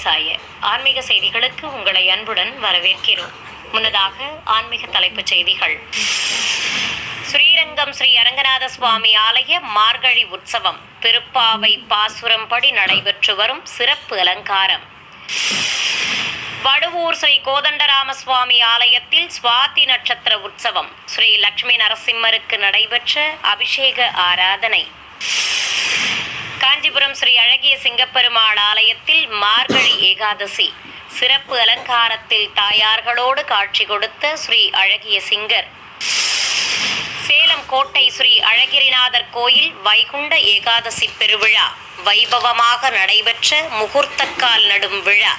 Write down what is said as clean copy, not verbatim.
சிவாய ஆன்மீக செய்திகளுக்கு உங்களை அன்புடன் வரவேற்கிறோம். முன்னதாக ஆன்மீக தலைப்புச் செய்திகள். ஸ்ரீரங்கம் ஸ்ரீ அரங்கநாத சுவாமி ஆலய மார்கழி உற்சவம் திருப்பாவை பாசுரம்படி நடைபெற்று வரும் சிறப்பு அலங்காரம். வடுவூர் ஸ்ரீ கோதண்டராம சுவாமி ஆலயத்தில் சுவாதி நட்சத்திர உற்சவம் ஸ்ரீ லட்சுமி நரசிம்மருக்கு நடைபெற்ற அபிஷேக ஆராதனை. காஞ்சிபுரம் ஸ்ரீ அழகிய சிங்கப்பெருமாள் ஆலயத்தில் மார்கழி ஏகாதசி சிறப்பு அலங்காரத்தில் தாயார்களோடு காட்சி கொடுத்த ஸ்ரீ அழகிய சிங்கர். சேலம் கோட்டை ஸ்ரீ அழகிரிநாதர் கோயில் வைகுண்ட ஏகாதசி பெருவிழா வைபவமாக நடைபெற்ற முகூர்த்தக்கால் நடும் விழா.